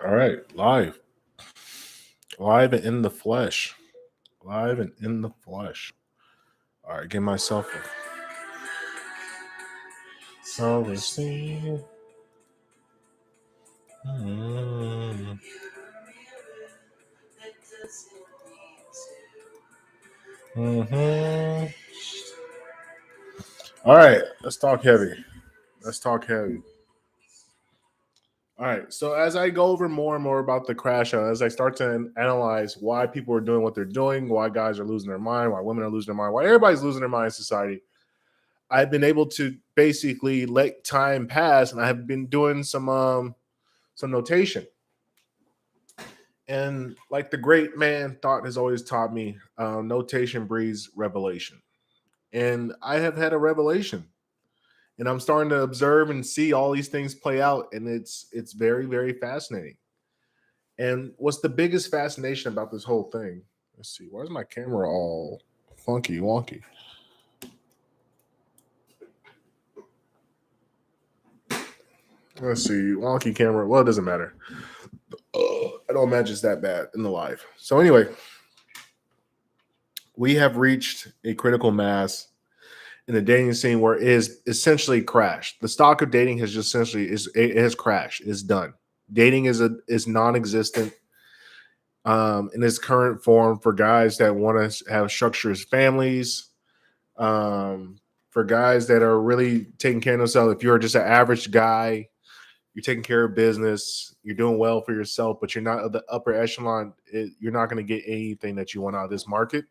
All right, live and in the flesh, live and in the flesh. All right, give myself a self-esteem. Mm. Mhm. All right, let's talk heavy. Let's talk heavy. All right, so as I go over more and more about the crash out, as I start to analyze why people are doing what they're doing, why guys are losing their mind, why women are losing their mind, why everybody's losing their mind in society, I've been able to basically let time pass, and I have been doing some notation. And like the great man thought has always taught me, notation breeds revelation. And I have had a revelation, and I'm starting to observe and see all these things play out, and it's very very fascinating. And what's the biggest fascination about this whole thing? Let's see, why is my camera all funky wonky? Let's see, wonky camera. Well, it doesn't matter. I don't imagine it's that bad in the live. So anyway, we have reached a critical mass in the dating scene where it is essentially crashed. The stock of dating has just essentially is it has crashed. It's done. Dating is non-existent in its current form for guys that want to have structured families. For guys that are really taking care of themselves. If you're just an average guy, you're taking care of business, you're doing well for yourself, but you're not of the upper echelon. You're not going to get anything that you want out of this market.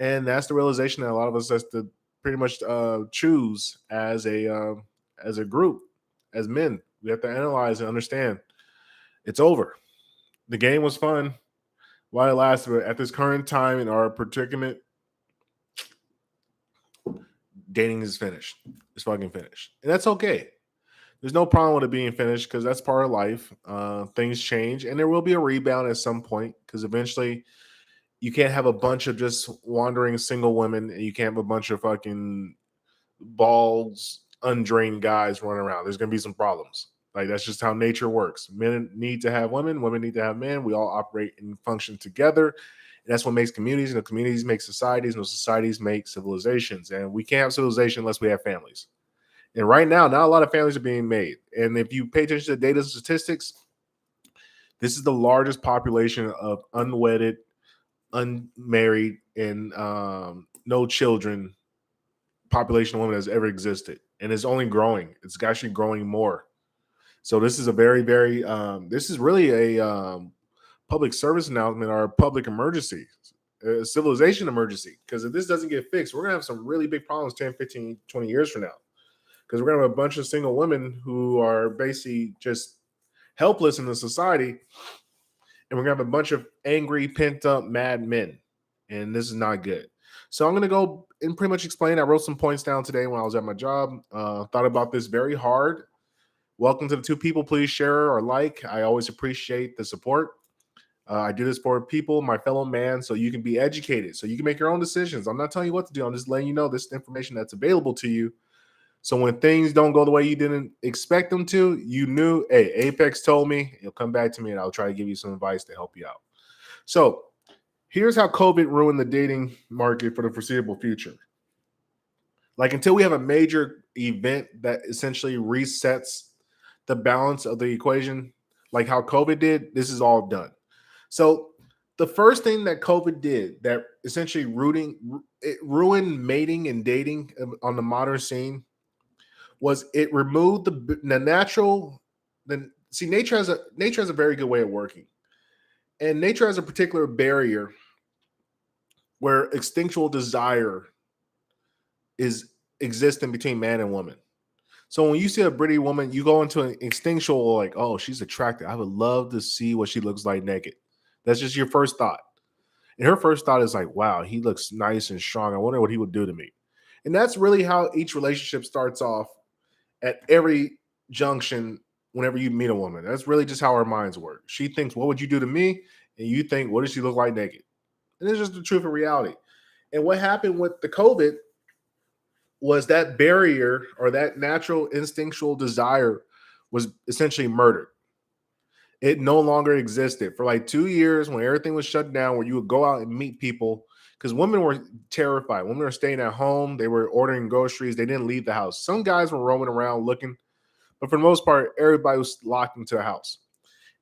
And that's the realization that a lot of us has to pretty much choose as a group, as men. We have to analyze and understand it's over. The game was fun while it lasted, but at this current time in our predicament, dating is finished. It's fucking finished, and that's okay. There's no problem with it being finished because that's part of life. Things change, and there will be a rebound at some point because eventually you can't have a bunch of just wandering single women, and you can't have a bunch of fucking balls, undrained guys running around. There's going to be some problems. Like that's just how nature works. Men need to have women need to have men. We all operate and function together. And that's what makes communities, and the communities make societies, and those societies make civilizations. And we can't have civilization unless we have families. And right now, not a lot of families are being made. And if you pay attention to data statistics, this is the largest population of unwedded, unmarried, and no children population of women that's ever existed, and it's only growing. It's actually growing more. So this is a very, very this is really a public service announcement or a public emergency, a civilization emergency. Because if this doesn't get fixed, we're gonna have some really big problems 10, 15, 20 years from now. Because we're gonna have a bunch of single women who are basically just helpless in the society, and we're gonna have a bunch of angry, pent up, mad men, and this is not good. So I'm gonna go and pretty much explain. I wrote some points down today when I was at my job. Thought about this very hard. Welcome to the two people. Please share or like. I always appreciate the support. I do this for people, my fellow man, so you can be educated, so you can make your own decisions. I'm not telling you what to do. I'm just letting you know this information that's available to you. So when things don't go the way you didn't expect them to, you knew, hey, Apex told me, you'll come back to me and I'll try to give you some advice to help you out. So here's how COVID ruined the dating market for the foreseeable future. Like until we have a major event that essentially resets the balance of the equation, like how COVID did, this is all done. So the first thing that COVID did that essentially it ruined mating and dating on the modern scene was it removed the natural. The see nature has a very good way of working, and nature has a particular barrier where instinctual desire is existing between man and woman. So when you see a pretty woman, you go into an instinctual like, oh, she's attractive. I would love to see what she looks like naked. That's just your first thought. And her first thought is like, wow, he looks nice and strong. I wonder what he would do to me. And that's really how each relationship starts off at every junction whenever you meet a woman. That's really just how our minds work. She thinks, what would you do to me? And you think, what does she look like naked? And it's just the truth of reality. And what happened with the COVID was that barrier or that natural instinctual desire was essentially murdered. It no longer existed for like 2 years when everything was shut down, where you would go out and meet people because women were terrified. Women were staying at home. They were ordering groceries. They didn't leave the house. Some guys were roaming around looking, but for the most part, everybody was locked into a house.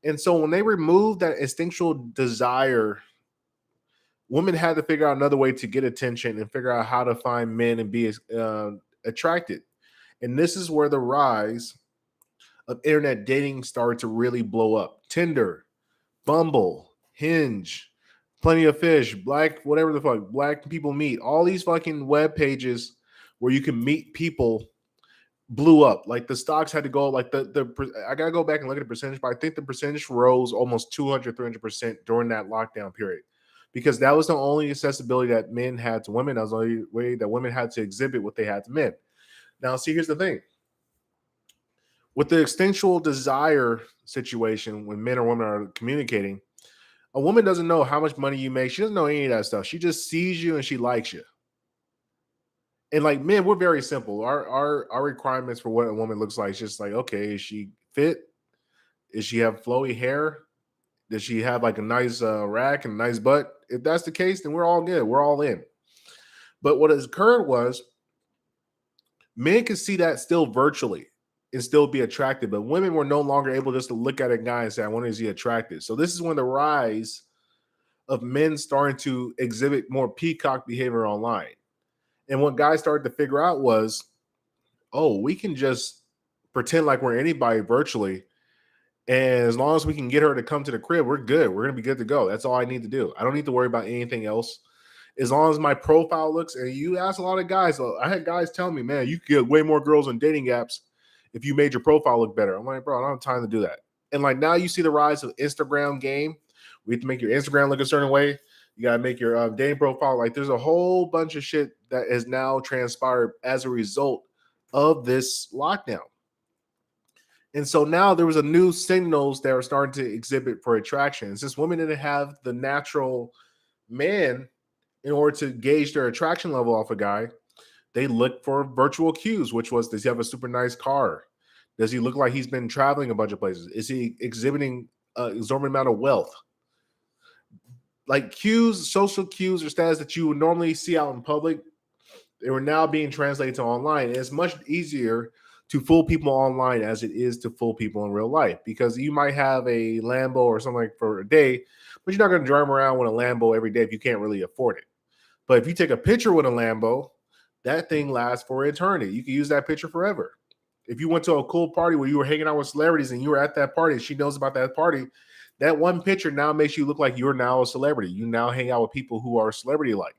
And so when they removed that instinctual desire, women had to figure out another way to get attention and figure out how to find men and be attracted. And this is where the rise of internet dating started to really blow up. Tinder, Bumble, Hinge, Plenty of Fish, Black, whatever the fuck, Black People Meet, all these fucking web pages where you can meet people blew up. Like the stocks had to go, like I gotta go back and look at the percentage, but I think the percentage rose almost 200, 300% during that lockdown period. Because that was the only accessibility that men had to women. That was the only way that women had to exhibit what they had to men. Now, see, here's the thing with the instinctual desire situation, when men or women are communicating, a woman doesn't know how much money you make. She doesn't know any of that stuff. She just sees you and she likes you. And like men, we're very simple. Our requirements for what a woman looks like is just like, okay, is she fit? Does she have flowy hair? Does she have like a nice rack and a nice butt? If that's the case, then we're all good. We're all in. But what has occurred was men can see that still virtually and still be attracted, but women were no longer able just to look at a guy and say, I wonder, is he attracted? So this is when the rise of men starting to exhibit more peacock behavior online. And what guys started to figure out was, oh, we can just pretend like we're anybody virtually. And as long as we can get her to come to the crib, we're good. We're going to be good to go. That's all I need to do. I don't need to worry about anything else. As long as my profile looks, and you ask a lot of guys, I had guys tell me, man, you could get way more girls on dating apps if you made your profile look better. I'm like, bro, I don't have time to do that. And like now you see the rise of Instagram game. We have to make your Instagram look a certain way. You got to make your dating profile. Like there's a whole bunch of shit that has now transpired as a result of this lockdown. And so now there was a new signals that are starting to exhibit for attraction. Since women didn't have the natural man in order to gauge their attraction level off a guy, they look for virtual cues, which was, does he have a super nice car? Does he look like he's been traveling a bunch of places? Is he exhibiting an exorbitant amount of wealth? Like cues, social cues or stats that you would normally see out in public, they were now being translated to online. And it's much easier to fool people online as it is to fool people in real life, because you might have a Lambo or something like for a day, but you're not going to drive around with a Lambo every day if you can't really afford it. But if you take a picture with a Lambo, that thing lasts for eternity. You can use that picture forever. If you went to a cool party where you were hanging out with celebrities and you were at that party and she knows about that party, that one picture now makes you look like you're now a celebrity. You now hang out with people who are celebrity like.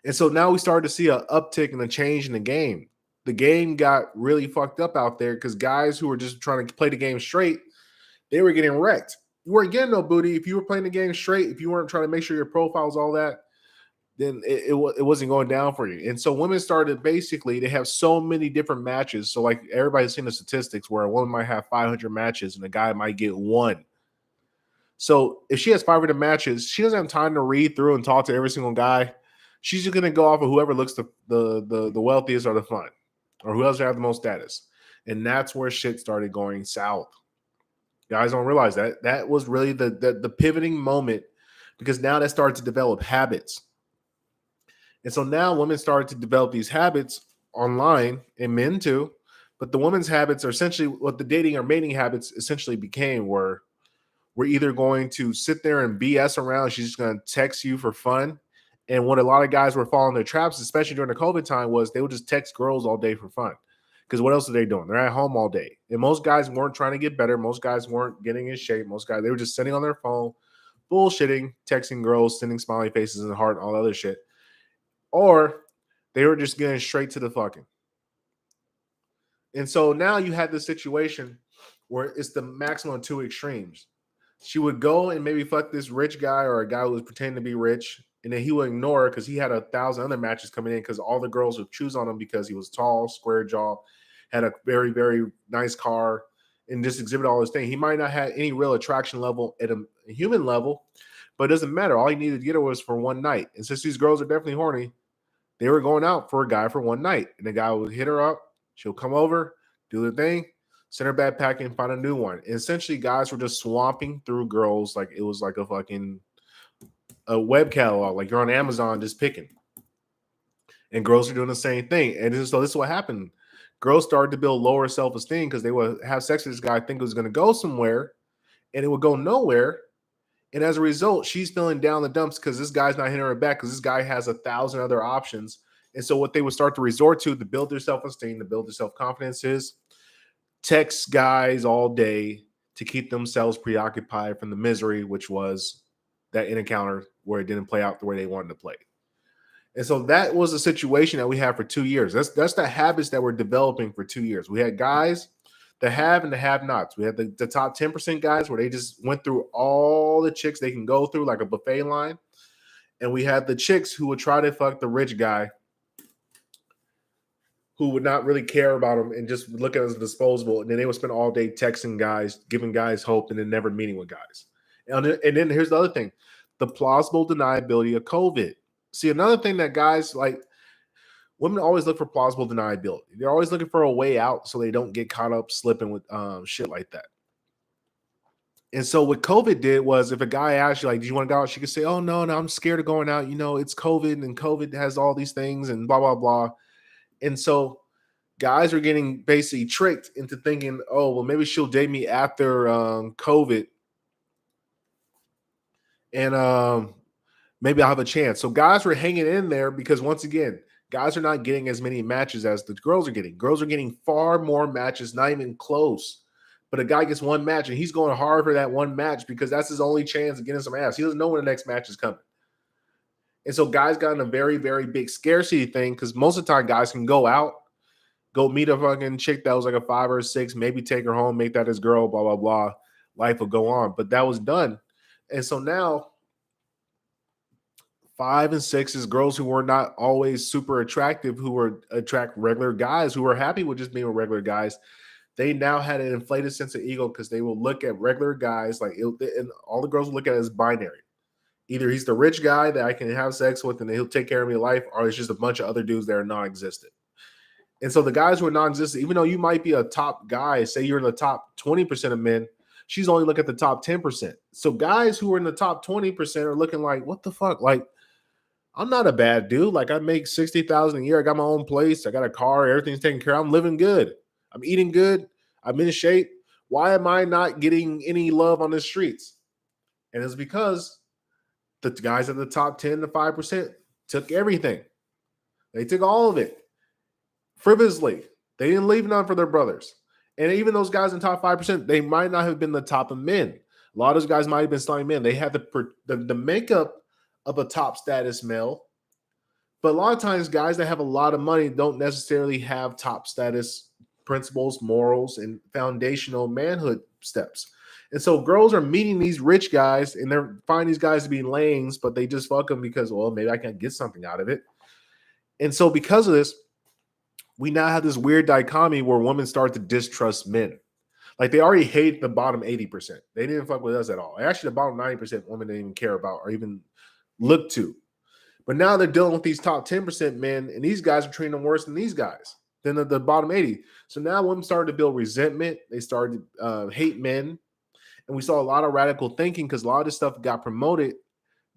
And so now we started to see an uptick and a change in the game. The game got really fucked up out there because guys who were just trying to play the game straight, they were getting wrecked. You weren't getting no booty if you were playing the game straight. If you weren't trying to make sure your profile's all that, then it wasn't going down for you. And so women started, basically, they have so many different matches. So like everybody's seen the statistics where a woman might have 500 matches and a guy might get one. So if she has 500 matches, she doesn't have time to read through and talk to every single guy. She's just gonna go off of whoever looks the wealthiest or the fun, or who else have the most status. And that's where shit started going south. Guys don't realize that that was really the pivoting moment, because now that started to develop habits. And so now women started to develop these habits online, and men too. But the women's habits are essentially what the dating or mating habits essentially became, were we're either going to sit there and BS around. She's just going to text you for fun. And what a lot of guys were falling their traps, especially during the COVID time, was they would just text girls all day for fun. Because what else are they doing? They're at home all day. And most guys weren't trying to get better. Most guys weren't getting in shape. Most guys, they were just sitting on their phone, bullshitting, texting girls, sending smiley faces and heart, and all other shit. Or they were just getting straight to the fucking. And so now you had this situation where it's the maximum two extremes. She would go and maybe fuck this rich guy or a guy who was pretending to be rich, and then he would ignore her because he had 1,000 other matches coming in, because all the girls would choose on him because he was tall, square jaw, had a very, very nice car, and just exhibit all this thing. He might not have any real attraction level at a human level, but it doesn't matter. All he needed to get her was for one night. And since these girls are definitely horny, they were going out for a guy for one night. And the guy would hit her up. She'll come over, do the thing, send her bag packing, find a new one. And essentially, guys were just swamping through girls like it was like a fucking a web catalog, like you're on Amazon just picking. And girls are doing the same thing. And so this is what happened. Girls started to build lower self-esteem because they would have sex with this guy, think it was going to go somewhere, and it would go nowhere. And as a result, she's feeling down the dumps because this guy's not hitting her back because this guy has 1,000 other options. And so what they would start to resort to build their self-esteem, to build their self-confidence is text guys all day to keep themselves preoccupied from the misery, which was that encounter where it didn't play out the way they wanted to play. And so that was a situation that we had for 2 years. That's the habits that we're developing for 2 years. We had guys, the have and the have-nots. We had the top 10% guys where they just went through all the chicks they can go through like a buffet line. And we had the chicks who would try to fuck the rich guy who would not really care about him and just look at it as disposable. And then they would spend all day texting guys, giving guys hope, and then never meeting with guys. And then here's the other thing, the plausible deniability of COVID. See, another thing that guys like, women always look for plausible deniability. They're always looking for a way out so they don't get caught up slipping with shit like that. And so what COVID did was if a guy asked you, like, do you want to go out? She could say, oh, no, I'm scared of going out. You know, it's COVID and COVID has all these things and blah, blah, blah. And so guys are getting basically tricked into thinking, oh, well, maybe she'll date me after COVID. And maybe I'll have a chance. So guys were hanging in there because once again, guys are not getting as many matches as the girls are getting. Girls are getting far more matches, not even close. But a guy gets one match and he's going hard for that one match because that's his only chance of getting some ass. He doesn't know when the next match is coming. And so guys got in a very, very big scarcity thing because most of the time guys can go out, go meet a fucking chick that was like a 5 or a 6, maybe take her home, make that his girl, blah, blah, blah. Life will go on. But that was done. And so now 5 and 6 is girls who were not always super attractive, who were attract regular guys who were happy with just being with regular guys. They now had an inflated sense of ego because they will look at regular guys and all the girls will look at it as binary. Either he's the rich guy that I can have sex with and he'll take care of me in life, or it's just a bunch of other dudes that are non-existent. And so the guys who are non-existent, even though you might be a top guy, say you're in the top 20% of men, she's only looking at the top 10%. So guys who are in the top 20% are looking like, what the fuck? Like, I'm not a bad dude. Like, I make $60,000 a year. I got my own place. I got a car. Everything's taken care of. I'm living good. I'm eating good. I'm in shape. Why am I not getting any love on the streets? And it's because the guys at the top 10 to 5% took everything. They took all of it frivolously. They didn't leave none for their brothers. And even those guys in the top 5%, they might not have been the top of men. A lot of those guys might have been starting men. They had the makeup of a top status male. But a lot of times, guys that have a lot of money don't necessarily have top status principles, morals, and foundational manhood steps. And so girls are meeting these rich guys and they're finding these guys to be lames, but they just fuck them because, well, maybe I can get something out of it. And so because of this, we now have this weird dichotomy where women start to distrust men. Like they already hate the bottom 80%. They didn't fuck with us at all. Actually, the bottom 90% women didn't even care about or even look to. But now they're dealing with these top 10% men, and these guys are treating them worse than these guys, than the bottom 80. So now women started to build resentment. They started to hate men. And we saw a lot of radical thinking because a lot of this stuff got promoted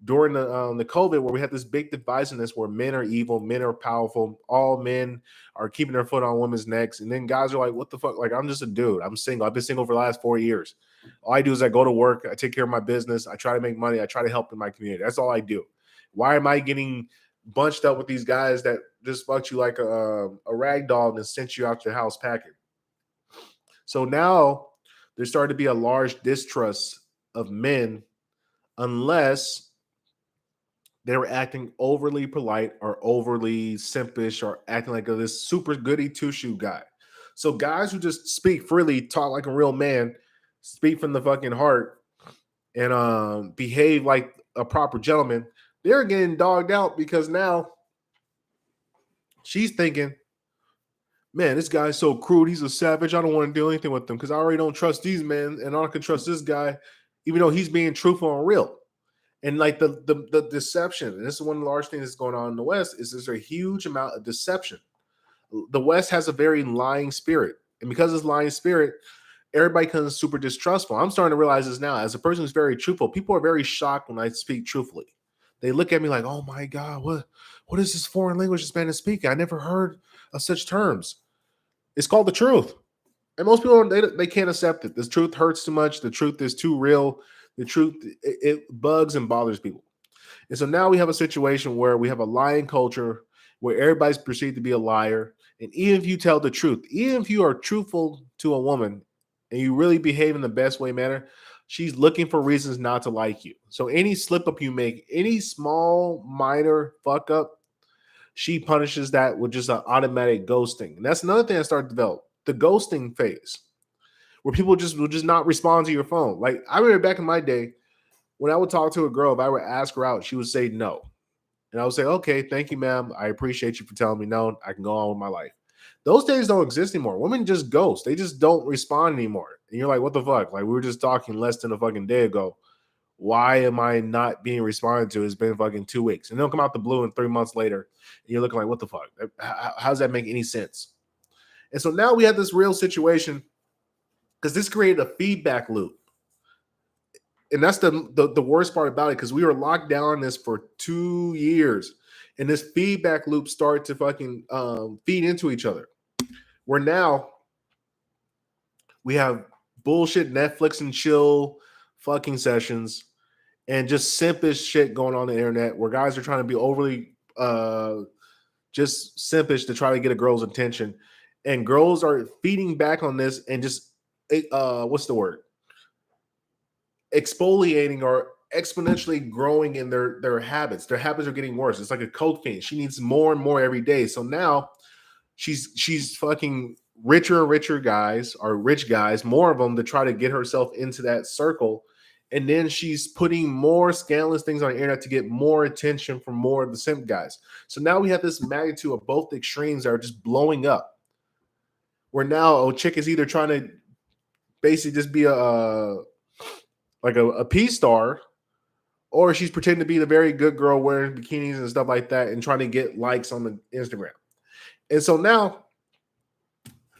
during the COVID, where we had this big divisiveness where men are evil, men are powerful, all men are keeping their foot on women's necks. And then guys are like, what the fuck? Like, I'm just a dude. I'm single. I've been single for the last 4 years. All I do is I go to work. I take care of my business. I try to make money. I try to help in my community. That's all I do. Why am I getting bunched up with these guys that just fucked you like a rag doll and sent you out your house packing? So now there's starting to be a large distrust of men unless they were acting overly polite or overly simpish or acting like this super goody two-shoe guy. So guys who just speak freely, talk like a real man, speak from the fucking heart, and behave like a proper gentleman, they're getting dogged out because now she's thinking, man, this guy's so crude. He's a savage. I don't want to do anything with him because I already don't trust these men, and I can trust this guy, even though he's being truthful and real. And like the deception, and this is one of the large things that's going on in the West, is there's a huge amount of deception. The West has a very lying spirit. And because it's lying spirit, everybody becomes super distrustful. I'm starting to realize this now. As a person who's very truthful, people are very shocked when I speak truthfully. They look at me like, "Oh my god, what is this foreign language this man is speaking? I never heard of such terms." It's called the truth, and most people they can't accept it. The truth hurts too much. The truth is too real. The truth it bugs and bothers people. And so now we have a situation where we have a lying culture where everybody's perceived to be a liar. And even if you tell the truth, even if you are truthful to a woman and you really behave in the best way manner, she's looking for reasons not to like you. So any slip up you make, any small minor fuck up, she punishes that with just an automatic ghosting. And that's another thing that started to develop, the ghosting phase, where people just will just not respond to your phone. Like I remember back in my day, when I would talk to a girl, if I would ask her out, she would say no. And I would say, okay, thank you, ma'am. I appreciate you for telling me no. I can go on with my life. Those days don't exist anymore. Women just ghost. They just don't respond anymore. And you're like, what the fuck? Like, we were just talking less than a fucking day ago. Why am I not being responded to? It's been fucking 2 weeks. And they'll come out the blue and 3 months later, and you're looking like, what the fuck? How does that make any sense? And so now we have this real situation because this created a feedback loop. And that's the worst part about it, because we were locked down on this for 2 years, and this feedback loop started to fucking feed into each other. Where now we have bullshit Netflix and chill fucking sessions and just simpish shit going on the internet, where guys are trying to be overly just simpish to try to get a girl's attention, and girls are feeding back on this and just what's the word? Exfoliating or exponentially growing in their habits. Their habits are getting worse. It's like a coke fiend. She needs more and more every day. So now she's fucking richer and richer guys, or rich guys, more of them, to try to get herself into that circle. And then she's putting more scandalous things on the internet to get more attention from more of the simp guys. So now we have this magnitude of both extremes that are just blowing up. Where now a chick is either trying to basically just be a P star, or she's pretending to be the very good girl wearing bikinis and stuff like that and trying to get likes on the Instagram. And so now,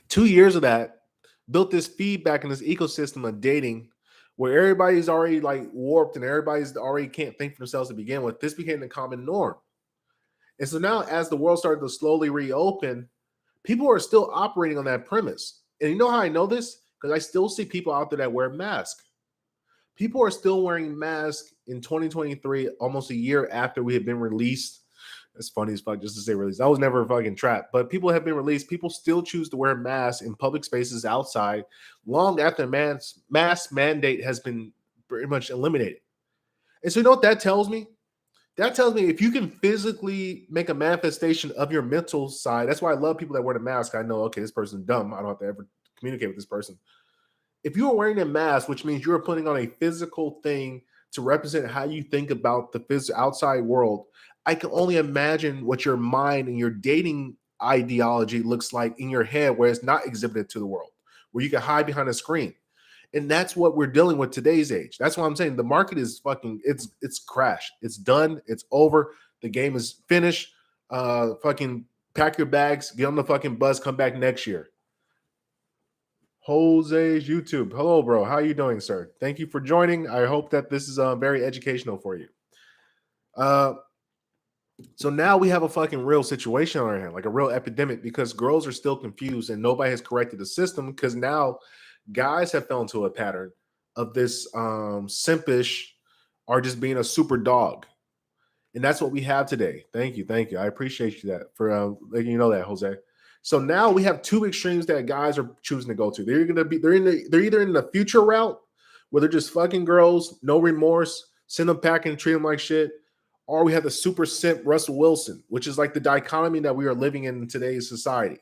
2 years of that built this feedback in this ecosystem of dating where everybody's already like warped and everybody's already can't think for themselves to begin with. This became the common norm. And so now, as the world started to slowly reopen, people are still operating on that premise. And you know how I know this? Because I still see people out there that wear masks. People are still wearing masks in 2023, almost a year after we have been released. That's funny as fuck just to say released. I was never fucking trapped, but people have been released. People still choose to wear masks in public spaces outside long after mask mandate has been pretty much eliminated. And so you know what that tells me? That tells me if you can physically make a manifestation of your mental side, that's why I love people that wear the mask. I know, okay, this person's dumb. I don't have to ever communicate with this person. If you are wearing a mask, which means you're putting on a physical thing to represent how you think about the outside world, I can only imagine what your mind and your dating ideology looks like in your head, where it's not exhibited to the world, where you can hide behind a screen. And that's what we're dealing with today's age. That's why I'm saying the market is fucking, it's crashed. It's done. It's over. The game is finished. Fucking pack your bags, get on the fucking bus, come back next year. Jose's YouTube. Hello, bro. How are you doing, sir? Thank you for joining. I hope that this is very educational for you. So now we have a fucking real situation on our hand, like a real epidemic, because girls are still confused and nobody has corrected the system, because now guys have fell into a pattern of this simpish or just being a super dog. And that's what we have today. Thank you. Thank you. I appreciate you that for letting you know that, Jose. So now we have two extremes that guys are choosing to go to. They're either in the future route where they're just fucking girls, no remorse, send them packing, treat them like shit, or we have the super simp Russell Wilson, which is like the dichotomy that we are living in today's society.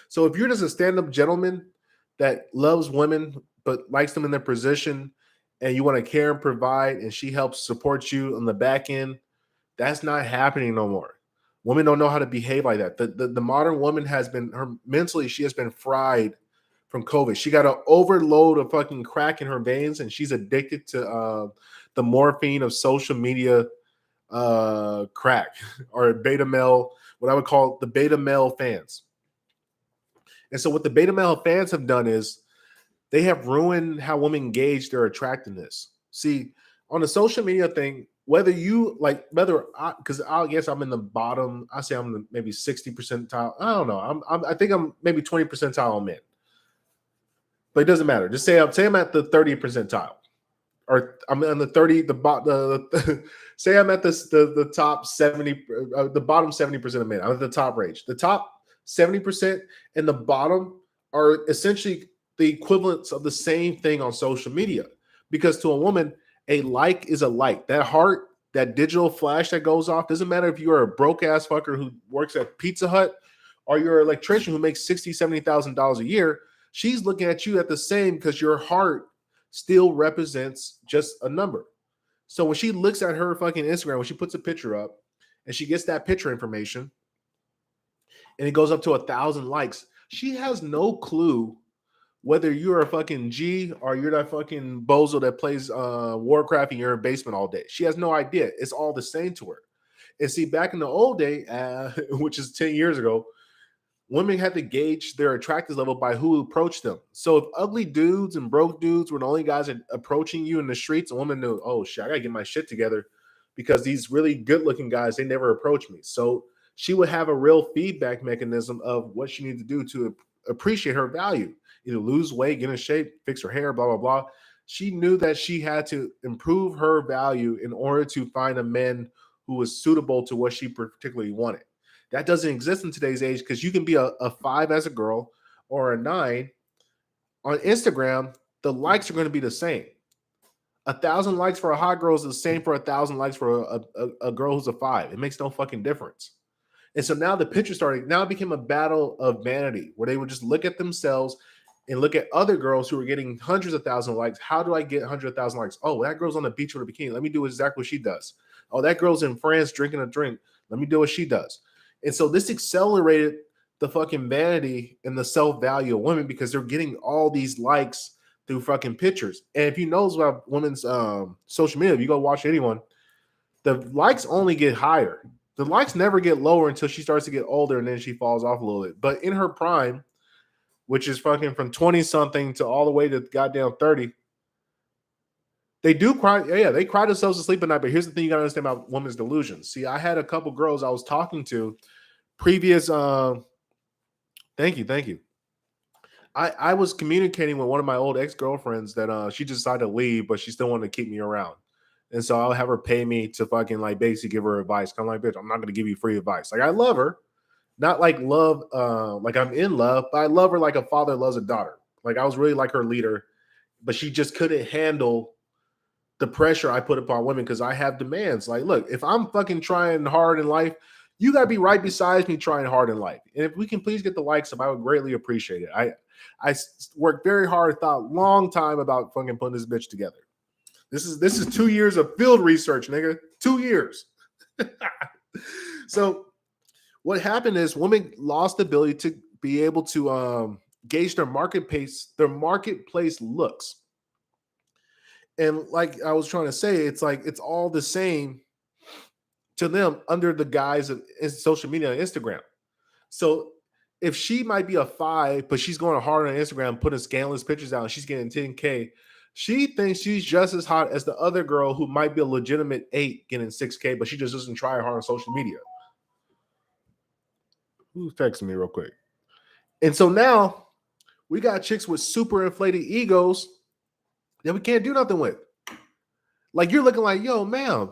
So if you're just a stand-up gentleman that loves women but likes them in their position, and you want to care and provide, and she helps support you on the back end, that's not happening no more. Women don't know how to behave like that. The modern woman has been, her mentally, she has been fried from COVID. She got an overload of fucking crack in her veins, and she's addicted to the morphine of social media crack, or beta male, what I would call the beta male fans. And so what the beta male fans have done is they have ruined how women gauge their attractiveness. See, on the social media thing, whether you like, because I guess I'm in the bottom, I say I'm maybe 60 percentile. I don't know. I think I'm maybe 20 percentile on men, but it doesn't matter. Just say I'm at the 30 percentile, or I'm on the 30, say I'm at the top 70, the bottom 70% of men. I'm at the top range. The top 70% and the bottom are essentially the equivalents of the same thing on social media. Because to a woman, a like is a like. That heart, that digital flash that goes off, doesn't matter if you're a broke ass fucker who works at Pizza Hut or you're an electrician who makes $60,000-$70,000 a year. She's looking at you at the same because your heart still represents just a number. So when she looks at her fucking Instagram, when she puts a picture up and she gets that picture information and it goes up to 1,000 likes, she has no clue whether you're a fucking G or you're that fucking bozo that plays Warcraft in your basement all day. She has no idea. It's all the same to her. And see, back in the old day, which is 10 years ago, women had to gauge their attractive level by who approached them. So if ugly dudes and broke dudes were the only guys approaching you in the streets, a woman knew, oh shit, I gotta get my shit together because these really good looking guys, they never approach me. So she would have a real feedback mechanism of what she needed to do to appreciate her value. Either lose weight, get in shape, fix her hair, blah, blah, blah. She knew that she had to improve her value in order to find a man who was suitable to what she particularly wanted. That doesn't exist in today's age because you can be a 5 as a girl or a 9. On Instagram, the likes are going to be the same. 1,000 likes for a hot girl is the same for 1,000 likes for a girl who's a 5. It makes no fucking difference. And so now the picture started, now it became a battle of vanity where they would just look at themselves and look at other girls who were getting hundreds of thousands of likes. How do I get 100,000 likes? Oh, that girl's on the beach with a bikini. Let me do exactly what she does. Oh, that girl's in France drinking a drink. Let me do what she does. And so this accelerated the fucking vanity and the self-value of women because they're getting all these likes through fucking pictures. And if you know about women's social media, if you go watch anyone, the likes only get higher. The likes never get lower until she starts to get older and then she falls off a little bit. But in her prime, which is fucking from 20 something to all the way to goddamn 30, they do cry. Yeah, they cry themselves to sleep at night. But here's the thing you got to understand about women's delusions. See, I had a couple girls I was talking to previous. Thank you. I was communicating with one of my old ex-girlfriends that she decided to leave, but she still wanted to keep me around. And so I'll have her pay me to fucking like basically give her advice. I'm like, bitch, I'm not gonna give you free advice. Like I love her, not like love, like I'm in love, but I love her like a father loves a daughter. Like I was really like her leader, but she just couldn't handle the pressure I put upon women because I have demands. Like, look, if I'm fucking trying hard in life, you gotta be right beside me trying hard in life. And if we can please get the likes up, I would greatly appreciate it. I worked very hard, thought long time about fucking putting this bitch together. This is 2 years of field research, nigga. 2 years. So what happened is women lost the ability to be able to gauge their marketplace looks. And like I was trying to say, it's like it's all the same to them under the guise of social media and Instagram. So if she might be a 5, but she's going hard on Instagram, putting scandalous pictures out, and she's getting 10K, she thinks she's just as hot as the other girl who might be a legitimate 8 getting 6K, but she just doesn't try hard on social media. Who's texting me real quick? And so now we got chicks with super inflated egos that we can't do nothing with. Like you're looking like, yo, ma'am,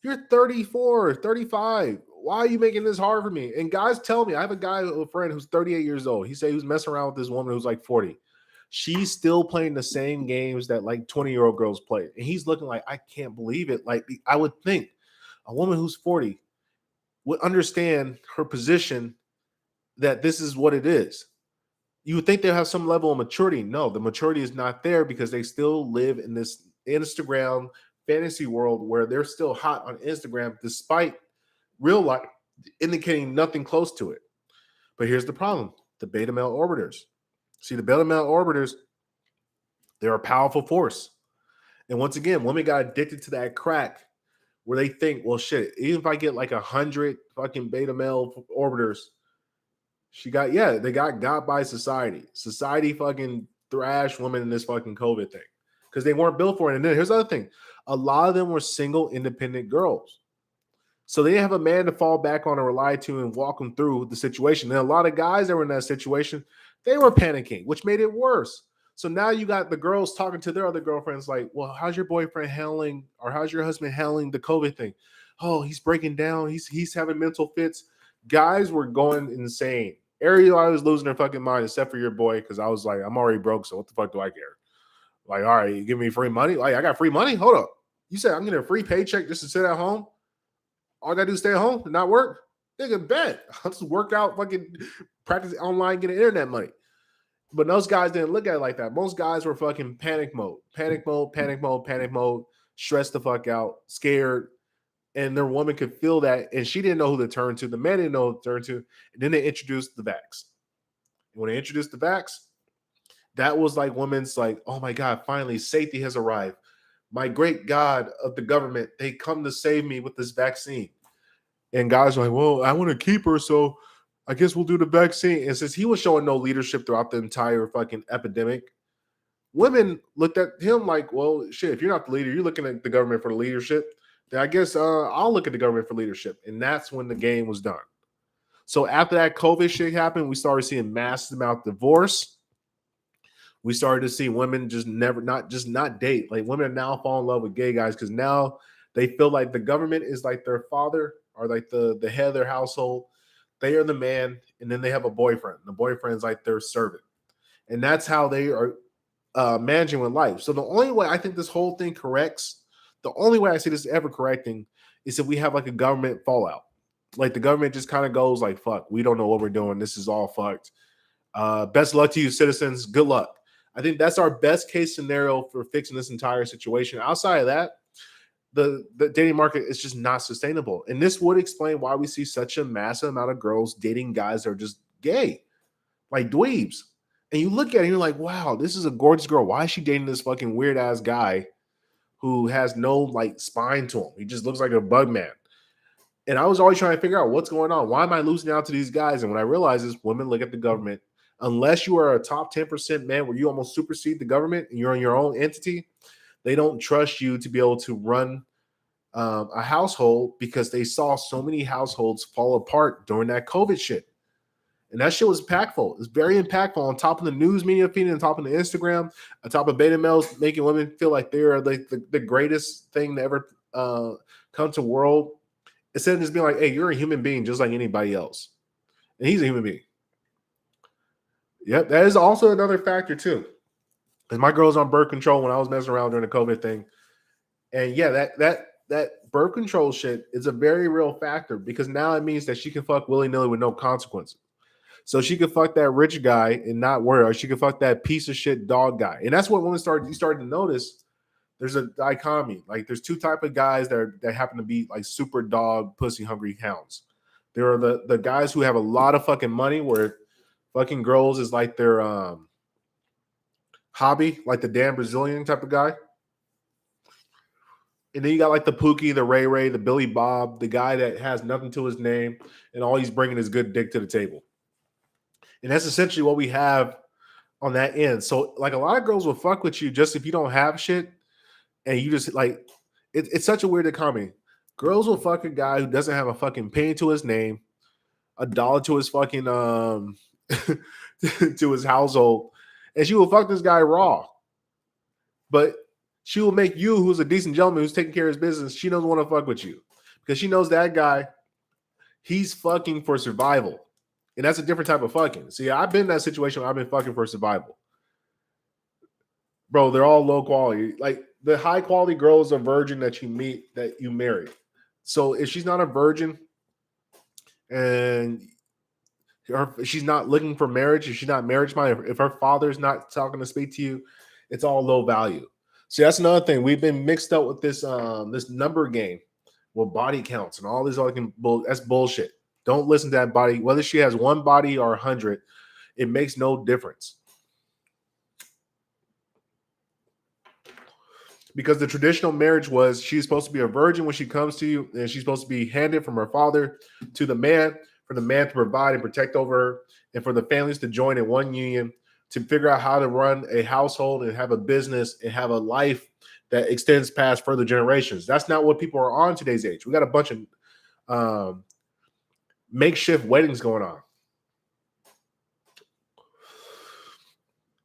you're 34, 35. Why are you making this hard for me? And guys tell me, I have a friend who's 38 years old. He said he was messing around with this woman who's like 40. She's still playing the same games that like 20-year-old girls play. And he's looking like, I can't believe it. Like I would think a woman who's 40 would understand her position that this is what it is. You would think they'll have some level of maturity. No, the maturity is not there because they still live in this Instagram fantasy world where they're still hot on Instagram despite real life indicating nothing close to it. But here's the problem. The beta male orbiters. See, the beta male orbiters, they're a powerful force. And once again, women got addicted to that crack where they think, well, shit, even if I get like 100 fucking beta male orbiters, They got by society. Society fucking thrashed women in this fucking COVID thing because they weren't built for it. And then here's the other thing: a lot of them were single, independent girls. So they didn't have a man to fall back on or rely to and walk them through the situation. And a lot of guys that were in that situation, they were panicking, which made it worse. So now you got the girls talking to their other girlfriends like, well, how's your boyfriend handling or how's your husband handling the COVID thing? Oh, he's breaking down. He's having mental fits. Guys were going insane. Everybody was losing their fucking mind except for your boy because I was like, I'm already broke, so what the fuck do I care? Like, all right, you give me free money? Like, I got free money? Hold up. You said I'm getting a free paycheck just to sit at home? All I gotta do is stay at home and not work. Nigga, bet. I'll just work out, fucking practice online, get internet money. But those guys didn't look at it like that. Most guys were fucking panic mode, stressed the fuck out, scared. And their woman could feel that. And she didn't know who to turn to. The man didn't know who to turn to. And then they introduced the vax. And when they introduced the vax, that was like women's like, oh my God, finally safety has arrived. My great God of the government, they come to save me with this vaccine. And guys are like, well, I want to keep her, so I guess we'll do the vaccine. And since he was showing no leadership throughout the entire fucking epidemic, women looked at him like, well, shit, if you're not the leader, you're looking at the government for the leadership, then I guess I'll look at the government for leadership. And that's when the game was done. So after that COVID shit happened, we started seeing massive amount of divorce. We started to see women just not date. Like women are now fall in love with gay guys because now they feel like the government is like their father or like the head of their household. They are the man, and then they have a boyfriend. The boyfriend's like their servant. And that's how they are managing with life. So the only way I think this whole thing corrects, the only way I see this ever correcting is if we have like a government fallout. Like the government just kind of goes like, fuck, we don't know what we're doing. This is all fucked. Best luck to you, citizens. Good luck. I think that's our best case scenario for fixing this entire situation. Outside of that, the dating market is just not sustainable. And this would explain why we see such a massive amount of girls dating guys that are just gay, like dweebs. And you look at it and you're like, wow, this is a gorgeous girl. Why is she dating this fucking weird ass guy who has no like spine to him? He just looks like a bug man. And I was always trying to figure out what's going on. Why am I losing out to these guys? And when I realized is women look at the government. Unless you are a top 10% man where you almost supersede the government and you're on your own entity, they don't trust you to be able to run a household because they saw so many households fall apart during that COVID shit. And that shit was impactful. It's very impactful on top of the news media feed, on top of the Instagram, on top of beta males making women feel like they're like the greatest thing to ever come to world. Instead of just being like, hey, you're a human being just like anybody else. And he's a human being. Yep, that is also another factor too. Because my girl's on birth control when I was messing around during the COVID thing. And yeah, that birth control shit is a very real factor because now it means that she can fuck willy-nilly with no consequences. So she could fuck that rich guy and not worry, or she could fuck that piece of shit dog guy. And that's what women you started to notice. There's a dichotomy. Like there's two type of guys that happen to be like super dog pussy hungry hounds. There are the guys who have a lot of fucking money where fucking girls is like their hobby, like the damn Brazilian type of guy. And then you got like the Pookie, the Ray Ray, the Billy Bob, the guy that has nothing to his name, and all he's bringing is good dick to the table. And that's essentially what we have on that end. So like a lot of girls will fuck with you just if you don't have shit, and you just like it's such a weird economy. Girls will fuck a guy who doesn't have a fucking penny to his name, a dollar to his fucking to his household, and she will fuck this guy raw. But she will make you, who's a decent gentleman who's taking care of his business, she doesn't want to fuck with you because she knows that guy, he's fucking for survival. And that's a different type of fucking. See, I've been in that situation where I've been fucking for survival. Bro, they're all low quality. Like the high quality girl is a virgin that you meet, that you marry. So if she's not a virgin and she's not looking for marriage, if she's not marriage minded, if her father's not talking to speak to you, it's all low value. See, that's another thing. We've been mixed up with this this number game with body counts and all this that's bullshit. Don't listen to that body. Whether she has one body or 100, it makes no difference. Because the traditional marriage was she's supposed to be a virgin when she comes to you, and she's supposed to be handed from her father to the man for the man to provide and protect over her, and for the families to join in one union to figure out how to run a household and have a business and have a life that extends past further generations. That's not what people are on today's age. We got a bunch of makeshift weddings going on.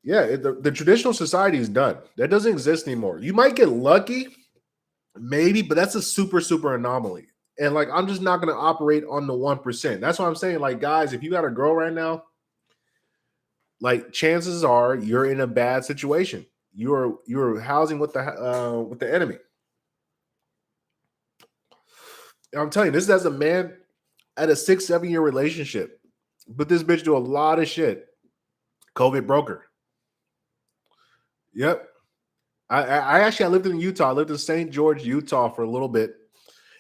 Yeah, the traditional society is done. That doesn't exist anymore. You might get lucky, maybe, but that's a super, super anomaly. And like, I'm just not going to operate on the 1%. That's what I'm saying. Like, guys, if you got a girl right now, like, chances are you're in a bad situation. You're housing with the enemy. And I'm telling you, this is as a man at a 6-7 year relationship. But this bitch do a lot of shit. COVID broke her. Yep. I lived in Utah. I lived in St. George, Utah for a little bit.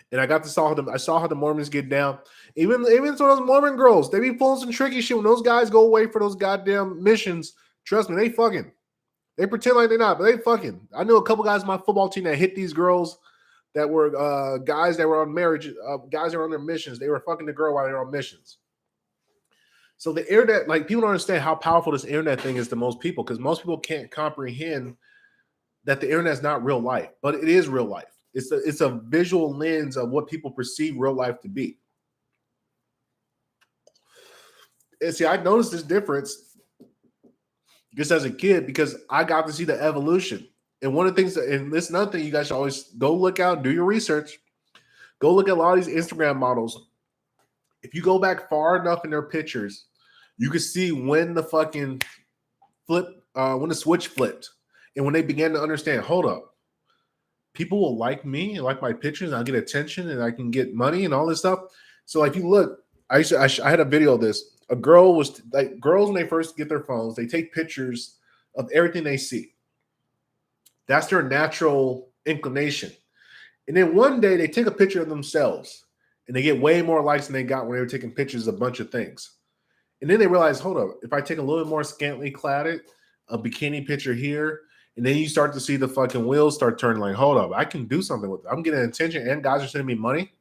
And I got to saw them. I saw how the Mormons get down. Even some of those Mormon girls, they be pulling some tricky shit when those guys go away for those goddamn missions. Trust me, they fucking. They pretend like they're not, but they fucking. I knew a couple guys on my football team that hit these girls that were guys that were on marriage, guys that were on their missions. They were fucking the girl while they were on missions. So the internet, like, people don't understand how powerful this internet thing is to most people, because most people can't comprehend that the internet is not real life, but it is real life. It's a visual lens of what people perceive real life to be. And see, I noticed this difference just as a kid because I got to see the evolution. And one of the things, and this is another thing you guys should always go look out, do your research. Go look at a lot of these Instagram models. If you go back far enough in their pictures, you can see when the fucking when the switch flipped. And when they began to understand, hold up, people will like me and like my pictures, and I'll get attention and I can get money and all this stuff. So like, you look, I had a video of this. A girl was like, girls, when they first get their phones, they take pictures of everything they see. That's their natural inclination. And then one day they take a picture of themselves and they get way more likes than they got when they were taking pictures of a bunch of things. And then they realize, hold up, if I take a little bit more scantily cladded, a bikini picture here, and then you start to see the fucking wheels start turning, like, hold up, I can do something with it. I'm getting attention and guys are sending me money.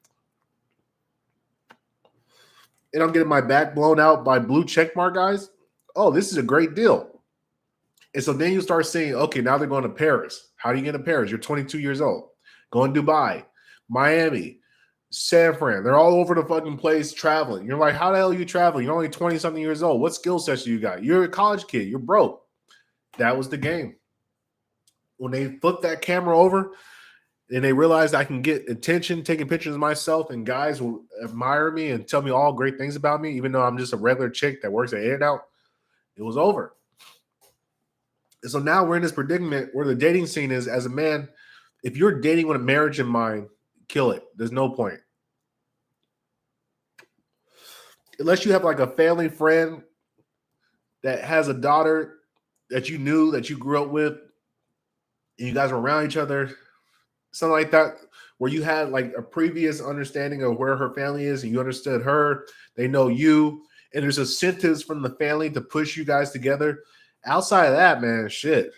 And I'm getting my back blown out by blue checkmark guys. Oh, this is a great deal. And so then you start seeing, okay, now they're going to Paris. How do you get to Paris? You're 22 years old. Going to Dubai, Miami, San Fran. They're all over the fucking place traveling. You're like, how the hell are you traveling? You're only 20-something years old. What skill sets do you got? You're a college kid. You're broke. That was the game. When they flipped that camera over and they realized I can get attention taking pictures of myself and guys will admire me and tell me all great things about me, even though I'm just a regular chick that works at In-N-Out, it was over. And so now we're in this predicament where the dating scene is, as a man, if you're dating with a marriage in mind, kill it. There's no point. Unless you have like a family friend that has a daughter that you knew, that you grew up with, and you guys were around each other, something like that, where you had like a previous understanding of where her family is and you understood her, they know you, and there's incentives from the family to push you guys together. Outside of that, man, shit,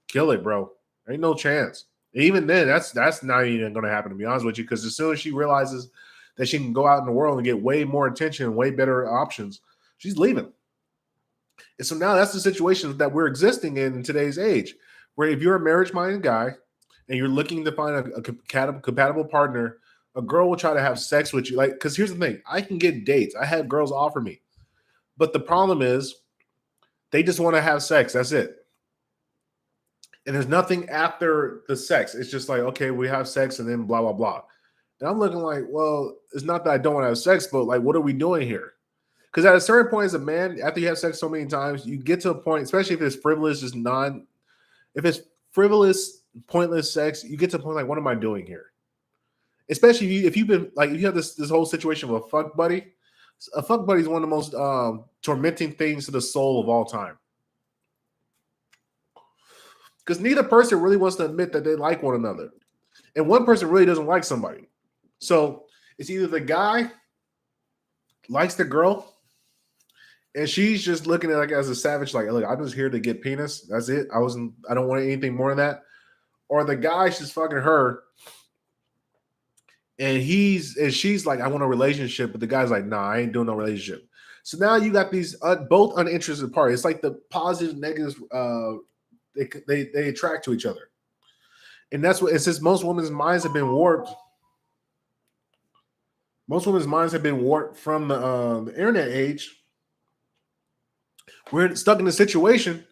kill it, bro. Ain't no chance. Even then, that's not even going to happen, to be honest with you, because as soon as she realizes that she can go out in the world and get way more attention and way better options, she's leaving. And so now that's the situation that we're existing in today's age, where if you're a marriage-minded guy and you're looking to find a compatible partner, a girl will try to have sex with you. Like, because here's the thing, I can get dates. I had girls offer me. But the problem is they just want to have sex. That's it. And there's nothing after the sex. It's just like, okay, we have sex and then blah, blah, blah. And I'm looking like, well, it's not that I don't want to have sex, but like, what are we doing here? Because at a certain point as a man, after you have sex so many times, you get to a point, especially if it's frivolous, if it's frivolous, pointless sex, you get to a point like, what am I doing here? Especially if you've been like, if you have this whole situation with a fuck buddy. A fuck buddy is one of the most tormenting things to the soul of all time. Because neither person really wants to admit that they like one another. And one person really doesn't like somebody. So it's either the guy likes the girl and she's just looking at it like as a savage, like, look, I'm just here to get penis. That's it. I don't want anything more than that. Or the guy's just fucking her And she's like, I want a relationship, but the guy's like, nah, I ain't doing no relationship. So now you got these both uninterested parties. It's like the positive and negatives. They attract to each other, and that's what it says. Most women's minds have been warped. Most women's minds have been warped from the internet age. We're stuck in a situation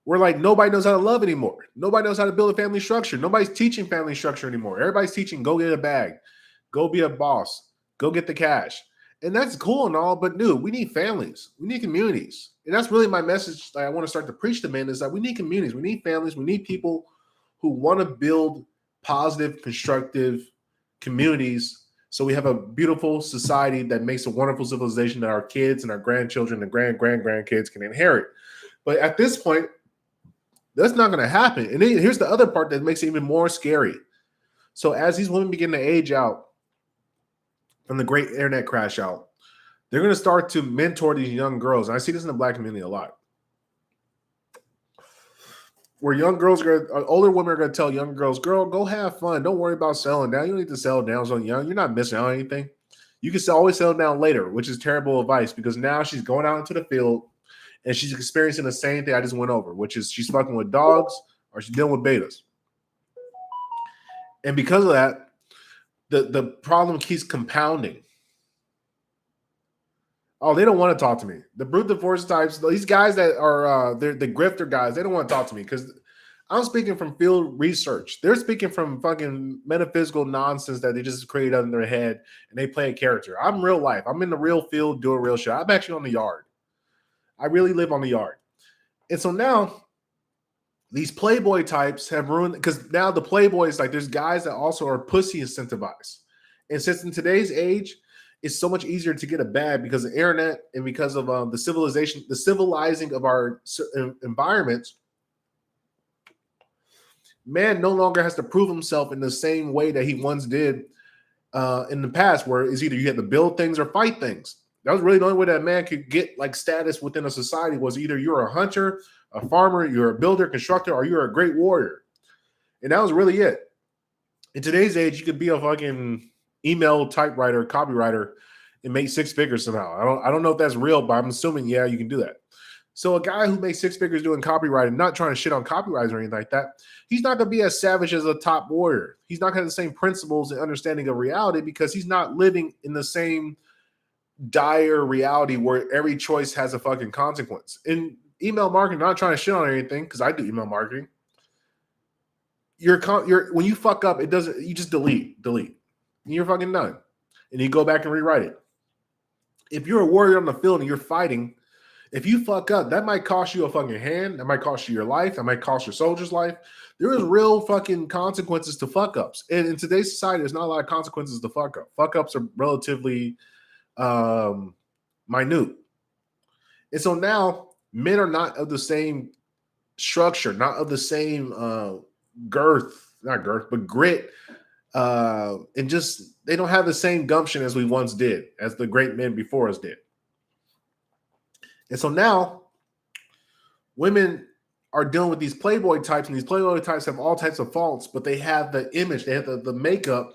where like nobody knows how to love anymore. Nobody knows how to build a family structure. Nobody's teaching family structure anymore. Everybody's teaching go get a bag, go be a boss, go get the cash. And that's cool and all, but dude, we need families. We need communities. And that's really my message that I want to start to preach to men is that we need communities. We need families. We need people who want to build positive, constructive communities so we have a beautiful society that makes a wonderful civilization that our kids and our grandchildren and grandkids can inherit. But at this point, that's not going to happen. And then here's the other part that makes it even more scary. So as these women begin to age out from the great internet crash out, they're going to start to mentor these young girls. And I see this in the Black community a lot. Where young girls, older women are going to tell young girls, girl, go have fun. Don't worry about selling down. You don't need to sell down so young. You're not missing out on anything. You can always sell down later, which is terrible advice because now she's going out into the field and she's experiencing the same thing I just went over, which is she's fucking with dogs or she's dealing with betas. And because of that, the problem keeps compounding. Oh, they don't want to talk to me. The brute force types, these guys that are they're the grifter guys, they don't want to talk to me because I'm speaking from field research. They're speaking from fucking metaphysical nonsense that they just create in their head and they play a character. I'm real life. I'm in the real field doing real shit. I'm actually on the yard. I really live on the yard. And so now these Playboy types have ruined because now the Playboys, like there's guys that also are pussy incentivized. And since in today's age, it's so much easier to get a bag because of the internet and because of the civilizing of our environments. Man no longer has to prove himself in the same way that he once did in the past, where it's either you had to build things or fight things. That was really the only way that man could get like status within a society was either you're a hunter, a farmer, you're a builder, constructor, or you're a great warrior. And that was really it. In today's age, you could be a fucking email typewriter, copywriter, and make six figures somehow. I don't know if that's real, but I'm assuming, yeah, you can do that. So a guy who makes six figures doing copywriting, not trying to shit on copywriters or anything like that, he's not going to be as savage as a top warrior. He's not going to have the same principles and understanding of reality because he's not living in the same dire reality where every choice has a fucking consequence. In email marketing, I'm not trying to shit on anything because I do email marketing. When you fuck up, it doesn't. You just delete. And you're fucking done. And you go back and rewrite it. If you're a warrior on the field and you're fighting, if you fuck up, that might cost you a fucking hand. That might cost you your life. That might cost your soldier's life. There is real fucking consequences to fuck ups. And in today's society, there's not a lot of consequences to fuck up. Fuck ups are relatively minute. And so now men are not of the same structure, not of the same grit. And just they don't have the same gumption as we once did, as the great men before us did. And so now women are dealing with these Playboy types, and these Playboy types have all types of faults, but they have the image, they have the makeup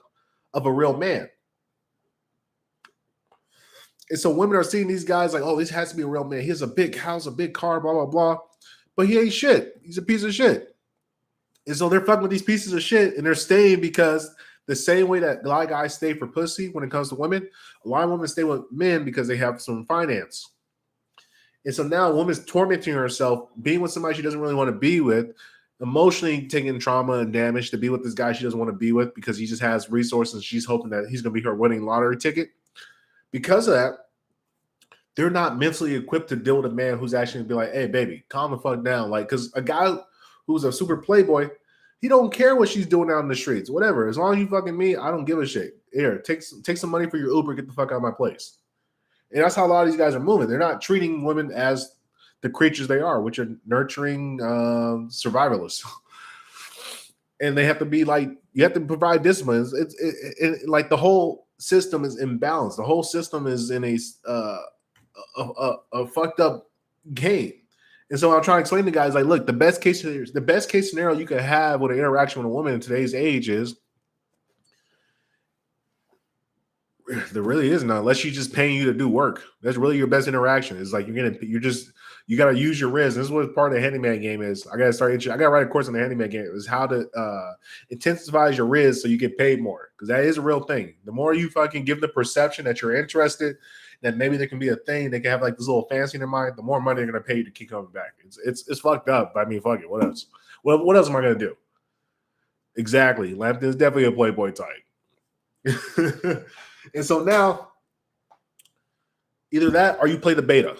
of a real man. And so women are seeing these guys like, oh, this has to be a real man. He has a big house, a big car, blah, blah, blah. But he ain't shit. He's a piece of shit. And so they're fucking with these pieces of shit, and they're staying because the same way that a lot of guys stay for pussy when it comes to women, a lot of women stay with men because they have some finance. And so now a woman's tormenting herself, being with somebody she doesn't really want to be with, emotionally taking trauma and damage to be with this guy she doesn't want to be with because he just has resources. She's hoping that he's going to be her winning lottery ticket. Because of that, they're not mentally equipped to deal with a man who's actually going to be like, hey, baby, calm the fuck down. Like, because a guy who's a super playboy, he don't care what she's doing out in the streets. Whatever. As long as you fucking me, I don't give a shit. Here, take some money for your Uber. Get the fuck out of my place. And that's how a lot of these guys are moving. They're not treating women as the creatures they are, which are nurturing survivalists. And they have to be like, you have to provide discipline. It's like the whole system is imbalanced. The whole system is in a fucked up game. And so I'm trying to explain to guys like, look, the best case scenario you could have with an interaction with a woman in today's age is There really is none, unless she's just paying you to do work. That's really your best interaction. It's like you gotta use your riz. This is what part of the handyman game is. I gotta write a course on the handyman game. Is how to intensify your riz so you get paid more, because that is a real thing. The more you fucking give the perception that you're interested, that maybe there can be a thing, they can have like this little fancy in their mind, the more money they're gonna pay you to keep coming back. It's fucked up. I mean, fuck it. What else? What else am I gonna do? Exactly. Lampton is definitely a Playboy type. And so now, either that or you play the beta.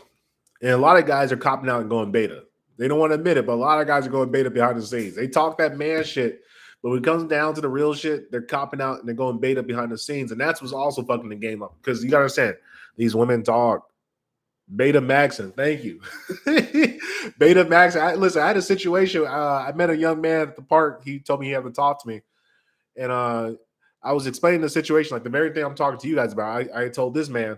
And a lot of guys are copping out and going beta. They don't want to admit it, but a lot of guys are going beta behind the scenes. They talk that man shit, but when it comes down to the real shit, they're copping out and they're going beta behind the scenes. And that's what's also fucking the game up. Because you got to understand, these women talk. Beta Maxing, thank you. Beta Maxing. Listen, I had a situation. I met a young man at the park. He told me he had to talk to me. And I was explaining the situation, like the very thing I'm talking to you guys about. I told this man,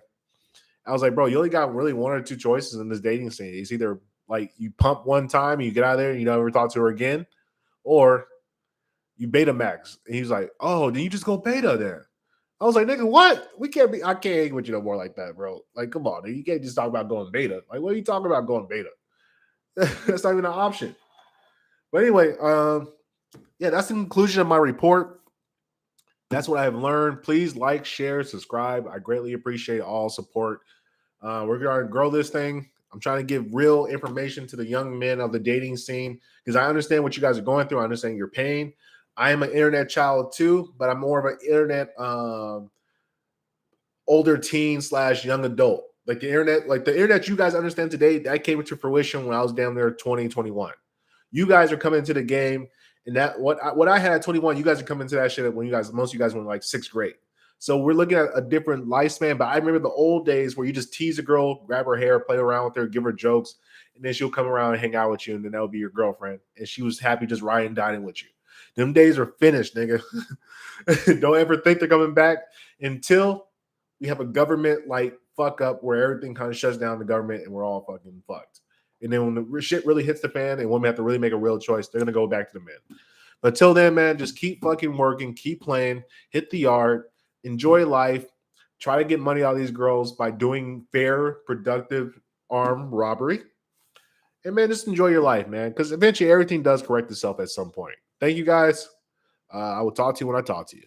I was like, bro, you only got really one or two choices in this dating scene. It's either like you pump one time and you get out of there and you never talk to her again, or you beta max. And he's like, oh, then you just go beta then. I was like, nigga, what? I can't hang with you no more like that, bro. Like, come on, dude. You can't just talk about going beta. Like, what are you talking about going beta? That's not even an option. But anyway, yeah, that's the conclusion of my report. That's what I have learned. Please like, share, subscribe. I greatly appreciate all support. We're going to grow this thing. I'm trying to give real information to the young men of the dating scene, because I understand what you guys are going through. I understand your pain. I am an internet child too, but I'm more of an internet older teen / young adult. Like the internet you guys understand today, that came into fruition when I was down there 20, 21. You guys are coming into the game, and that what I had at 21, you guys are coming into that shit when most of you guys were in like 6th grade. So we're looking at a different lifespan. But I remember the old days where you just tease a girl, grab her hair, play around with her, give her jokes, and then she'll come around and hang out with you, and then that would be your girlfriend. And she was happy just riding, dining with you. Them days are finished, nigga. Don't ever think they're coming back until we have a government like fuck up where everything kind of shuts down the government and we're all fucking fucked. And then when the shit really hits the fan and women have to really make a real choice, they're gonna go back to the men. But till then, man, just keep fucking working, keep playing, hit the yard, enjoy life, try to get money out of these girls by doing fair, productive armed robbery. And man, just enjoy your life, man, because eventually everything does correct itself at some point. Thank you guys. I will talk to you when I talk to you.